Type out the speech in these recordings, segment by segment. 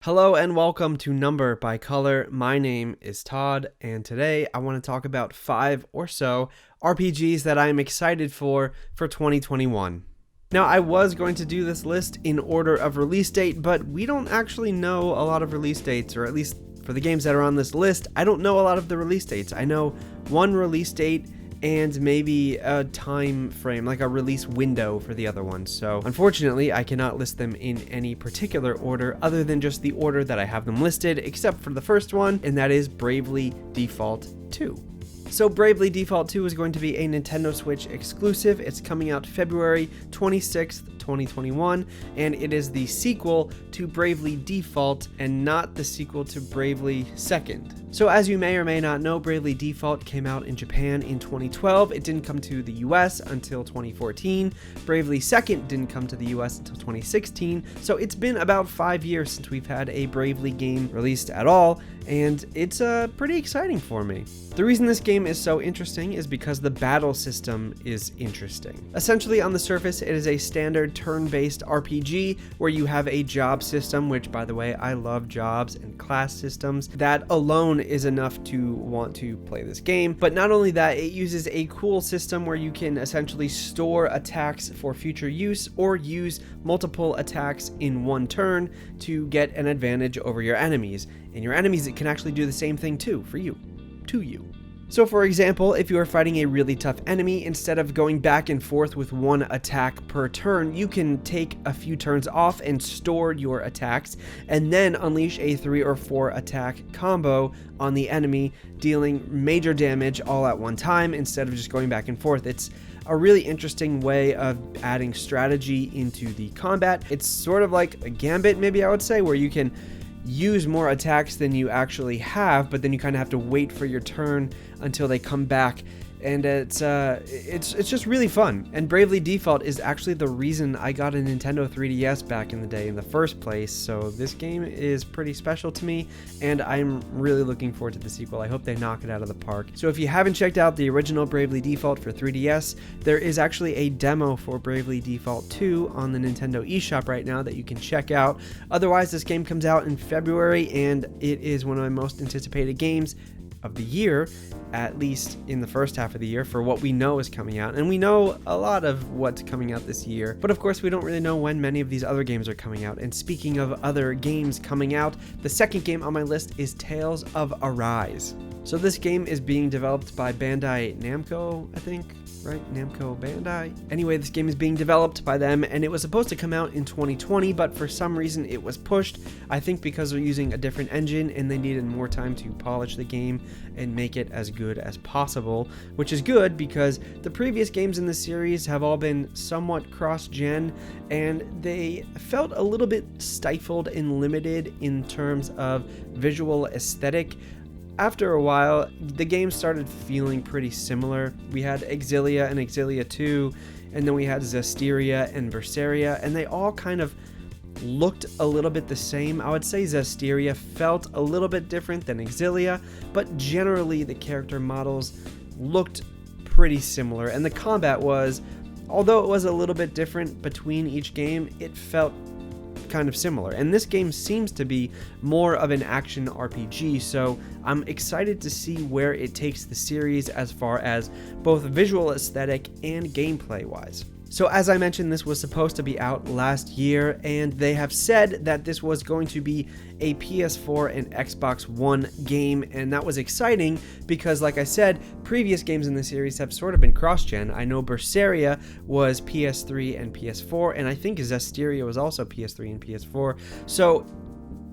Hello and welcome to Number by Color. My name is Todd, and today I want to talk about 5 or so RPGs that I am excited for 2021. Now, I was going to do this list in order of release date, but we don't actually know a lot of release dates, or at least for the games that are on this list, I don't know a lot of the release dates. I know one release date and maybe a time frame, like a release window for the other ones. So unfortunately, I cannot list them in any particular order other than just the order that I have them listed, except for the first one, and that is Bravely Default 2. So Bravely Default 2 is going to be a Nintendo Switch exclusive. It's coming out February 26th, 2021, and it is the sequel to Bravely Default and not the sequel to Bravely Second. So as you may or may not know, Bravely Default came out in Japan in 2012. It didn't come to the US until 2014. Bravely Second didn't come to the US until 2016. So it's been about 5 years since we've had a Bravely game released at all, and it's pretty exciting for me. The reason this game is so interesting is because the battle system is interesting. Essentially, on the surface, it is a standard turn-based RPG where you have a job system, which, by the way, I love jobs and class systems. That alone is enough to want to play this game. But not only that, it uses a cool system where you can essentially store attacks for future use or use multiple attacks in one turn to get an advantage over your enemies. And your enemies can actually do the same thing too, for you, to you. So for example, if you are fighting a really tough enemy, instead of going back and forth with one attack per turn, you can take a few turns off and store your attacks, and then unleash a 3 or 4 attack combo on the enemy, dealing major damage all at one time instead of just going back and forth. It's a really interesting way of adding strategy into the combat. It's sort of like a gambit, maybe I would say, where you can use more attacks than you actually have, but then you kind of have to wait for your turn until they come back, and it's just really fun. And Bravely Default is actually the reason I got a Nintendo 3DS back in the day in the first place, so this game is pretty special to me, and I'm really looking forward to the sequel. I hope they knock it out of the park. So if you haven't checked out the original Bravely Default for 3DS, there is actually a demo for Bravely Default 2 on the Nintendo eShop right now that you can check out. Otherwise, this game comes out in February, and it is one of my most anticipated games of the year, at least in the first half of the year, for what we know is coming out. And we know a lot of what's coming out this year, but of course we don't really know when many of these other games are coming out. And speaking of other games coming out, the second game on my list is Tales of Arise. So this game is being developed by Bandai Namco, I think, right? Namco Bandai? Anyway, this game is being developed by them, and it was supposed to come out in 2020, but for some reason it was pushed. I think because they're using a different engine and they needed more time to polish the game and make it as good as possible, which is good because the previous games in the series have all been somewhat cross-gen, and they felt a little bit stifled and limited in terms of visual aesthetic. After a while, the game started feeling pretty similar. We had Exilia and Exilia 2, and then we had Zestiria and Berseria, and they all kind of looked a little bit the same. I would say Zestiria felt a little bit different than Exilia, but generally the character models looked pretty similar, and the combat was, although it was a little bit different between each game, it felt kind of similar. And this game seems to be more of an action RPG, so I'm excited to see where it takes the series as far as both visual aesthetic and gameplay wise. So as I mentioned, this was supposed to be out last year, and they have said that this was going to be a PS4 and Xbox One game, and that was exciting because, like I said, previous games in the series have sort of been cross-gen. I know Berseria was PS3 and PS4, and I think Zestiria was also PS3 and PS4, so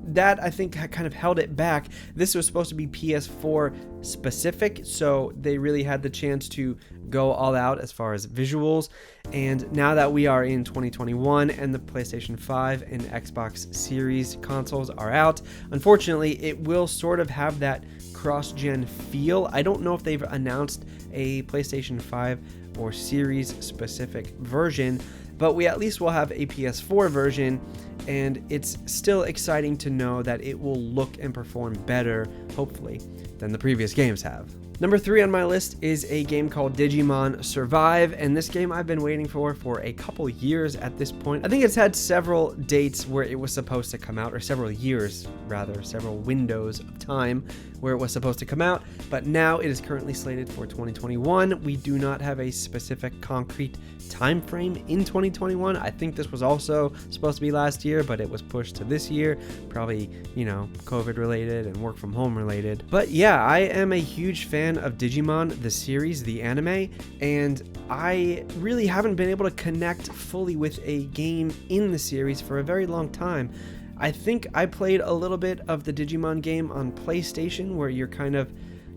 that I think kind of held it back. This was supposed to be PS4 specific, so they really had the chance to go all out as far as visuals. And now that we are in 2021 and the PlayStation 5 and Xbox Series consoles are out, unfortunately it will sort of have that cross-gen feel. I don't know if they've announced a PlayStation 5 or Series specific version, but we at least will have a PS4 version, and it's still exciting to know that it will look and perform better, hopefully, than the previous games have. Number 3 on my list is a game called Digimon Survive, and this game I've been waiting for a couple years at this point. I think it's had several dates where it was supposed to come out, or several years rather, several windows of time where it was supposed to come out, but now it is currently slated for 2021. We do not have a specific concrete time frame in 2021. I think this was also supposed to be last year, but it was pushed to this year, probably, COVID related and work from home related. But yeah, I am a huge fan of Digimon, the series, the anime, and I really haven't been able to connect fully with a game in the series for a very long time. I think I played a little bit of the Digimon game on PlayStation, where you're kind of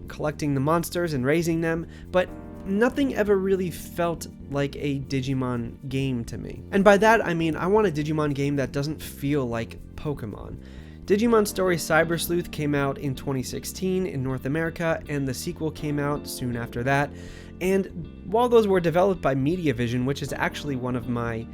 collecting the monsters and raising them, but nothing ever really felt like a Digimon game to me. And by that, I mean I want a Digimon game that doesn't feel like Pokemon. Digimon Story Cyber Sleuth came out in 2016 in North America, and the sequel came out soon after that. And while those were developed by Mediavision, which is actually one of my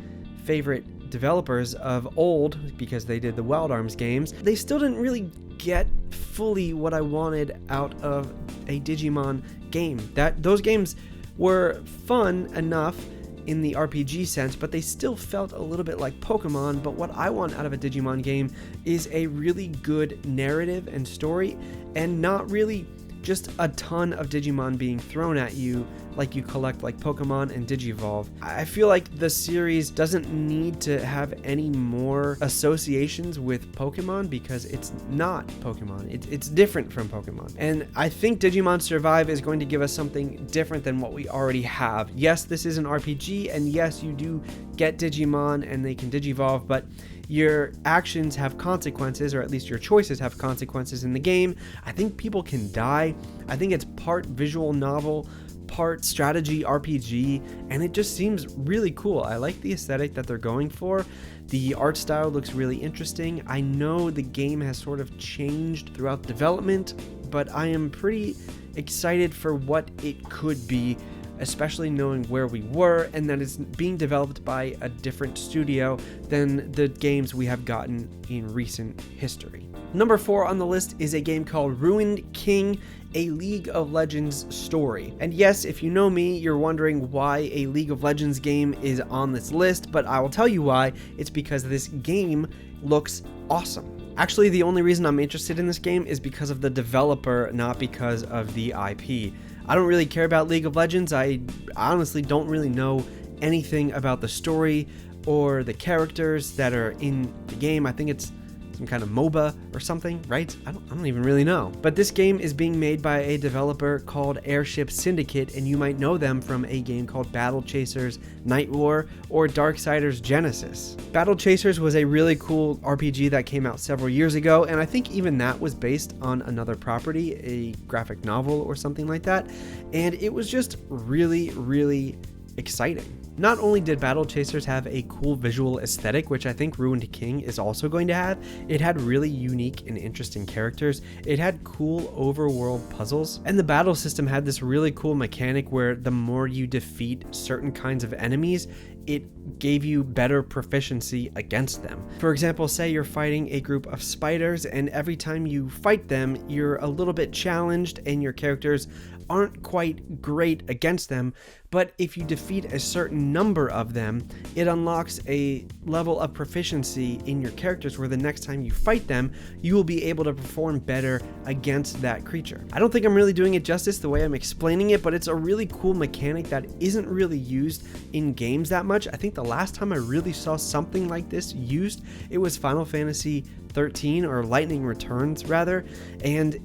favorite developers of old because they did the Wild Arms games, they still didn't really get fully what I wanted out of a Digimon game. Those games were fun enough in the RPG sense, but they still felt a little bit like Pokemon. But what I want out of a Digimon game is a really good narrative and story, and not really just a ton of Digimon being thrown at you like you collect like Pokemon and Digivolve. I feel like the series doesn't need to have any more associations with Pokemon because it's not Pokemon. It's different from Pokemon. And I think Digimon Survive is going to give us something different than what we already have. Yes, this is an RPG, and yes, you do get Digimon and they can Digivolve, but your actions have consequences, or at least your choices have consequences in the game. I think people can die. I think it's part visual novel, part strategy RPG, and it just seems really cool. I like the aesthetic that they're going for. The art style looks really interesting. I know the game has sort of changed throughout development, but I am pretty excited for what it could be, especially knowing where we were and that it's being developed by a different studio than the games we have gotten in recent history. Number 4 on the list is a game called Ruined King, a League of Legends story. And yes, if you know me, you're wondering why a League of Legends game is on this list, but I will tell you why. It's because this game looks awesome. Actually, the only reason I'm interested in this game is because of the developer, not because of the IP. I don't really care about League of Legends. I honestly don't really know anything about the story or the characters that are in the game. I think it's some kind of MOBA or something, right? I don't even really know. But this game is being made by a developer called Airship Syndicate, and you might know them from a game called Battle Chasers Night War or Darksiders Genesis. Battle Chasers was a really cool RPG that came out several years ago, and I think even that was based on another property, a graphic novel or something like that, and it was just really, really exciting. Not only did Battle Chasers have a cool visual aesthetic, which I think Ruined King is also going to have, it had really unique and interesting characters, it had cool overworld puzzles, and the battle system had this really cool mechanic where the more you defeat certain kinds of enemies, it gave you better proficiency against them. For example, say you're fighting a group of spiders, and every time you fight them, you're a little bit challenged and your characters aren't quite great against them, but if you defeat a certain number of them, it unlocks a level of proficiency in your characters where the next time you fight them, you will be able to perform better against that creature. I don't think I'm really doing it justice the way I'm explaining it, but it's a really cool mechanic that isn't really used in games that much. I think the last time I really saw something like this used, it was Final Fantasy XIII, or Lightning Returns rather, and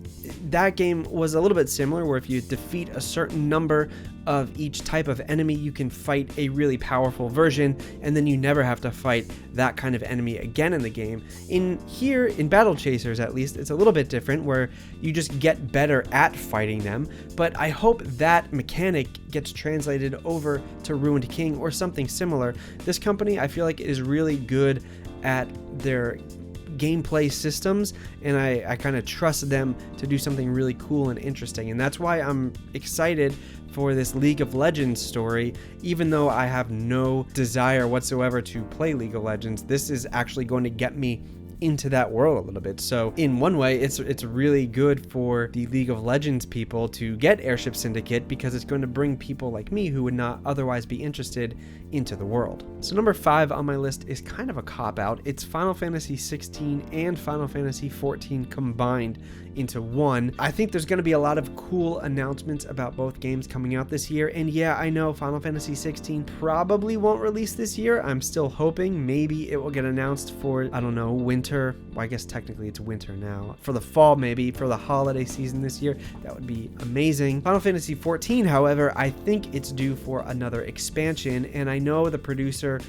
that game was a little bit similar, where if you defeat a certain number of each type of enemy, you can fight a really powerful version, and then you never have to fight that kind of enemy again in the game. In here, in Battle Chasers at least, it's a little bit different, where you just get better at fighting them, but I hope that mechanic gets translated over to Ruined King or something similar. This company, I feel like, is really good at their gameplay systems, and I kind of trust them to do something really cool and interesting, and that's why I'm excited for this League of Legends story. Even though I have no desire whatsoever to play League of Legends, this is actually going to get me into that world a little bit. So in one way, it's really good for the League of Legends people to get Airship Syndicate, because it's going to bring people like me who would not otherwise be interested into the world. So number 5 on my list is kind of a cop-out. It's Final Fantasy XVI and Final Fantasy XIV combined into one. I think there's going to be a lot of cool announcements about both games coming out this year, and yeah, I know Final Fantasy XVI probably won't release this year. I'm still hoping maybe it will get announced for, I don't know, winter. Well, I guess technically it's winter now. For the fall, maybe for the holiday season this year. That would be amazing. Final Fantasy XIV, however, I think it's due for another expansion, and I know the producer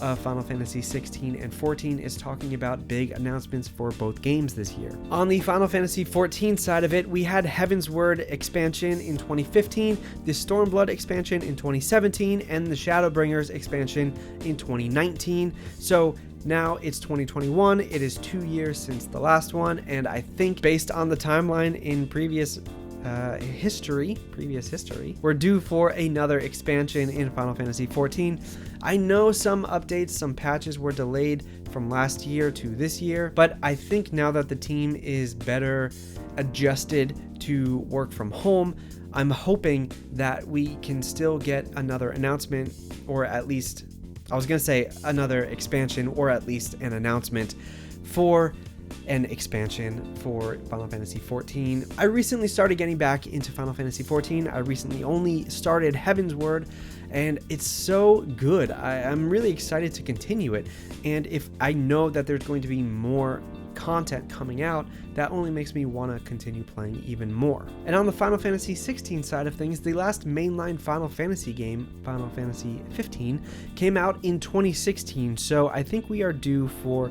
of Final Fantasy 16 and 14 is talking about big announcements for both games this year. On the Final Fantasy 14 side of it, we had Heaven's Word expansion in 2015, the Stormblood expansion in 2017, and the Shadowbringers expansion in 2019. So now it's 2021. It is 2 years since the last one, and I think based on the timeline in previous history, we're due for another expansion in Final Fantasy XIV. I know some updates, some patches were delayed from last year to this year, but I think now that the team is better adjusted to work from home, I'm hoping that we can still get another announcement, or at least, I was going to say another expansion, or at least an announcement for an expansion for Final Fantasy XIV. I recently started getting back into Final Fantasy XIV. I recently only started Heaven's Word, and it's so good. I'm really excited to continue it, and if I know that there's going to be more content coming out, that only makes me want to continue playing even more. And on the Final Fantasy XVI side of things, the last mainline Final Fantasy game, Final Fantasy XV, came out in 2016, so I think we are due for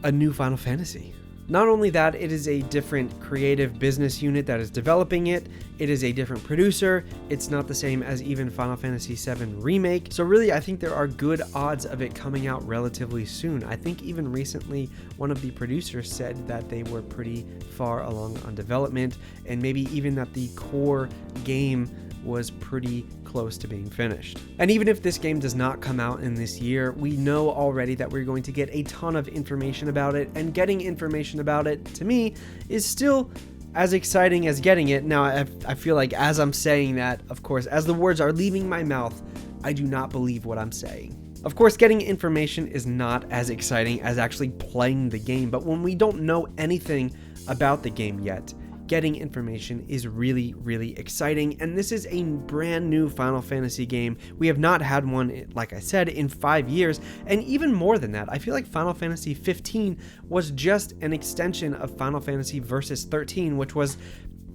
a new Final Fantasy. Not only that, it is a different creative business unit that is developing it. It is a different producer. It's not the same as even Final Fantasy VII Remake. So really, I think there are good odds of it coming out relatively soon. I think even recently, one of the producers said that they were pretty far along on development, and maybe even that the core game was pretty close to being finished. And even if this game does not come out in this year, we know already that we're going to get a ton of information about it, and getting information about it, to me, is still as exciting as getting it. Now, I feel like as I'm saying that, of course, as the words are leaving my mouth, I do not believe what I'm saying. Of course, getting information is not as exciting as actually playing the game, but when we don't know anything about the game yet, getting information is really, really exciting, and this is a brand new Final Fantasy game. We have not had one, like I said, in 5 years, and even more than that, I feel like Final Fantasy 15 was just an extension of Final Fantasy Versus 13, which was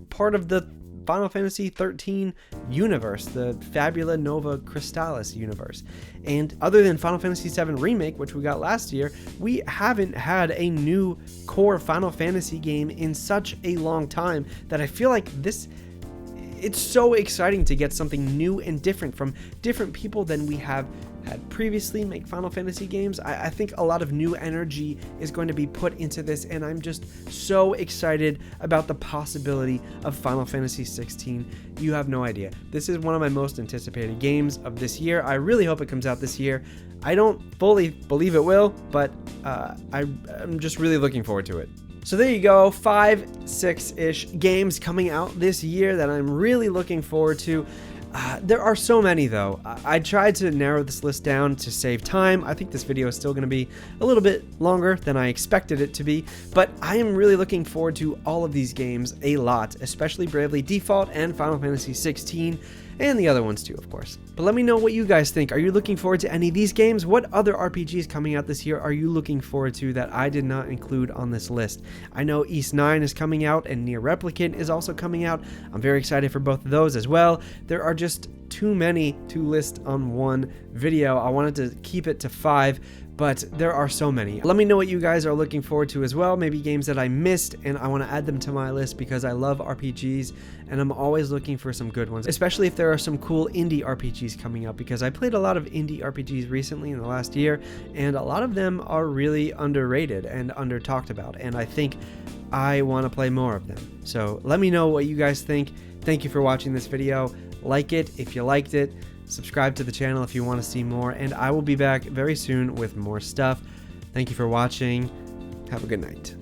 part of the Final Fantasy 13 universe, the Fabula Nova Crystallis universe. And other than Final Fantasy VII Remake, which we got last year, we haven't had a new core Final Fantasy game in such a long time that I feel like it's so exciting to get something new and different from different people than we have had previously make Final Fantasy games. I think a lot of new energy is going to be put into this, and I'm just so excited about the possibility of Final Fantasy 16. You have no idea. This is one of my most anticipated games of this year. I really hope it comes out this year. I don't fully believe it will, but I'm just really looking forward to it. So there you go, 5-6-ish games coming out this year that I'm really looking forward to. There are so many though. I tried to narrow this list down to save time. I think this video is still going to be a little bit longer than I expected it to be, but I am really looking forward to all of these games a lot, especially Bravely Default and Final Fantasy 16, and the other ones too, of course. But let me know what you guys think. Are you looking forward to any of these games? What other RPGs coming out this year are you looking forward to that I did not include on this list? I know Ys 9 is coming out and Nier Replicant is also coming out. I'm very excited for both of those as well. There are just too many to list on one video. I wanted to keep it to 5, but there are so many. Let me know what you guys are looking forward to as well. Maybe games that I missed and I want to add them to my list because I love RPGs and I'm always looking for some good ones, especially if there are some cool indie RPGs coming up, because I played a lot of indie RPGs recently in the last year and a lot of them are really underrated and under talked about, and I think I want to play more of them. So let me know what you guys think. Thank you for watching this video. Like it if you liked it. Subscribe to the channel if you want to see more, and I will be back very soon with more stuff. Thank you for watching. Have a good night.